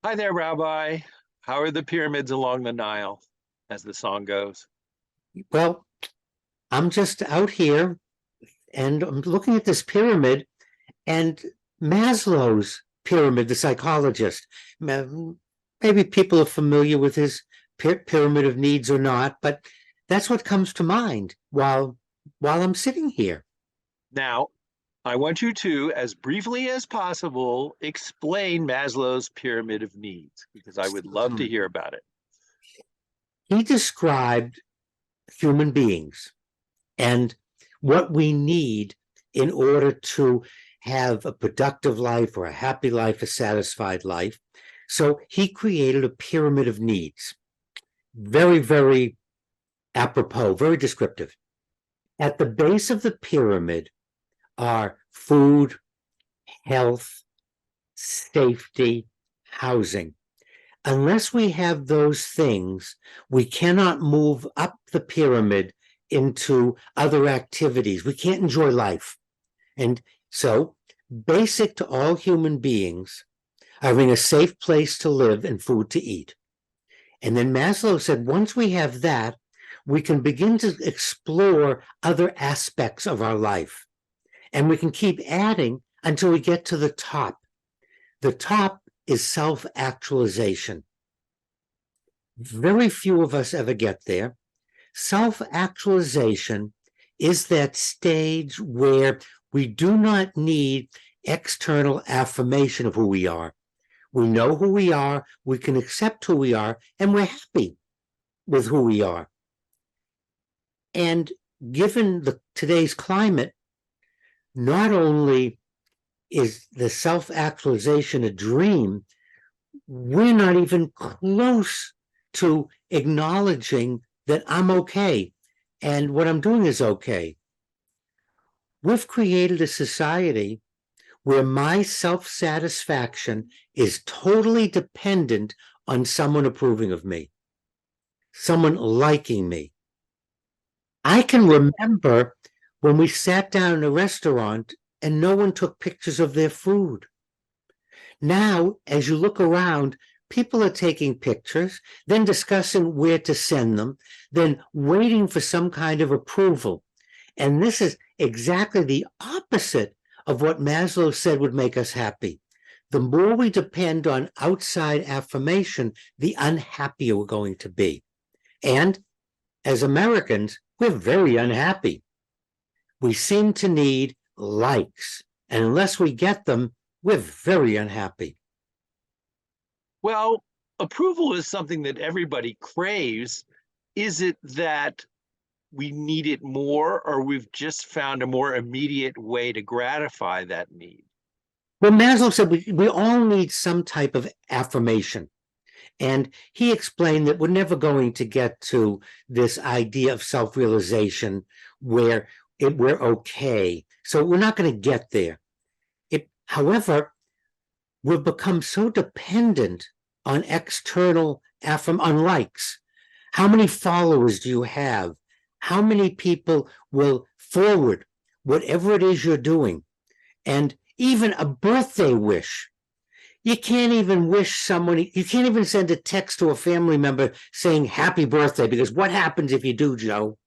Hi there, Rabbi. How are the pyramids along the Nile, as the song goes? Well, I'm just out here and I'm looking at this pyramid and Maslow's pyramid, the psychologist. Maybe people are familiar with his pyramid of needs or not, but that's what comes to mind while I'm sitting here. Now, I want you to, as briefly as possible, explain Maslow's pyramid of needs, because I would love to hear about it. He described human beings and what we need in order to have a productive life or a happy life, a satisfied life. So he created a pyramid of needs. Very, very apropos, very descriptive. At the base of the pyramid are food, health, safety, housing. Unless we have those things, we cannot move up the pyramid into other activities. We can't enjoy life. And so, basic to all human beings, having a safe place to live and food to eat. And then Maslow said, once we have that, we can begin to explore other aspects of our life. And we can keep adding until we get to the top. The top is self-actualization. Very few of us ever get there. Self-actualization is that stage where we do not need external affirmation of who we are. We know who we are, we can accept who we are, and we're happy with who we are. And given today's climate, not only is the self-actualization a dream, we're not even close to acknowledging that I'm okay and what I'm doing is okay. We've created a society where my self-satisfaction is totally dependent on someone approving of me, someone liking me. I can remember when we sat down in a restaurant and no one took pictures of their food. Now, as you look around, people are taking pictures, then discussing where to send them, then waiting for some kind of approval. And this is exactly the opposite of what Maslow said would make us happy. The more we depend on outside affirmation, the unhappier we're going to be. And as Americans, we're very unhappy. We seem to need likes, and unless we get them, we're very unhappy. Well, approval is something that everybody craves. Is it that we need it more, or we've just found a more immediate way to gratify that need? Well, Maslow said we all need some type of affirmation. And he explained that we're never going to get to this idea of self-realization where we're okay. So we're not going to get there. However, we've become so dependent on external on likes. How many followers do you have? How many people will forward whatever it is you're doing? And even a birthday wish. You can't even wish someone, you can't even send a text to a family member saying happy birthday, because what happens if you do, Joe?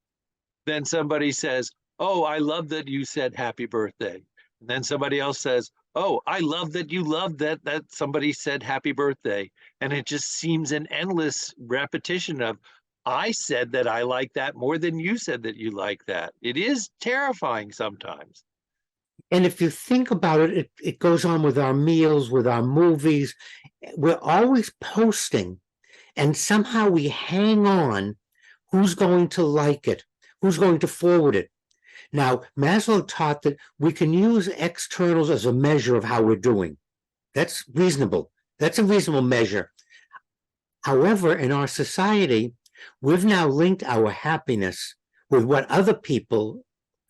Then somebody says, "Oh, I love that you said happy birthday." And then somebody else says, "Oh, I love that you love that somebody said happy birthday." And it just seems an endless repetition of, "I said that I like that more than you said that you like that." It is terrifying sometimes. And if you think about it, it goes on with our meals, with our movies. We're always posting, and somehow we hang on who's going to like it, who's going to forward it. Now, Maslow taught that we can use externals as a measure of how we're doing. That's reasonable. That's a reasonable measure. However, in our society, we've now linked our happiness with what other people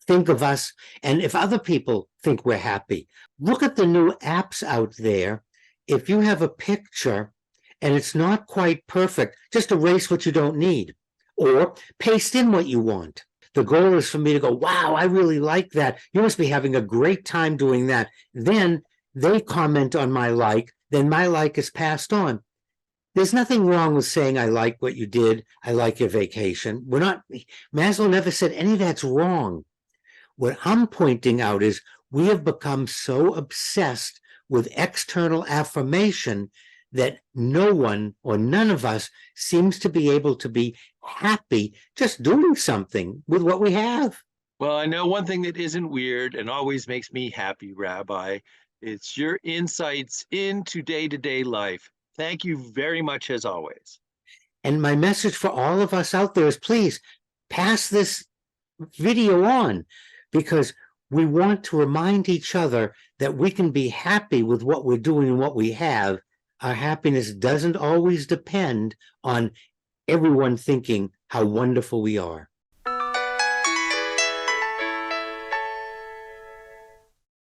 think of us, and if other people think we're happy. Look at the new apps out there. If you have a picture and it's not quite perfect, just erase what you don't need or paste in what you want. The goal is for me to go, wow, I really like that. You must be having a great time doing that. Then they comment on my like, then my like is passed on. There's nothing wrong with saying, I like what you did. I like your vacation. Maslow never said any of that's wrong. What I'm pointing out is we have become so obsessed with external affirmation that no one or none of us seems to be able to be happy just doing something with what we have. Well, I know one thing that isn't weird and always makes me happy, Rabbi. It's your insights into day-to-day life. Thank you very much, as always. And my message for all of us out there is please pass this video on, because we want to remind each other that we can be happy with what we're doing and what we have. Our happiness doesn't always depend on everyone thinking how wonderful we are.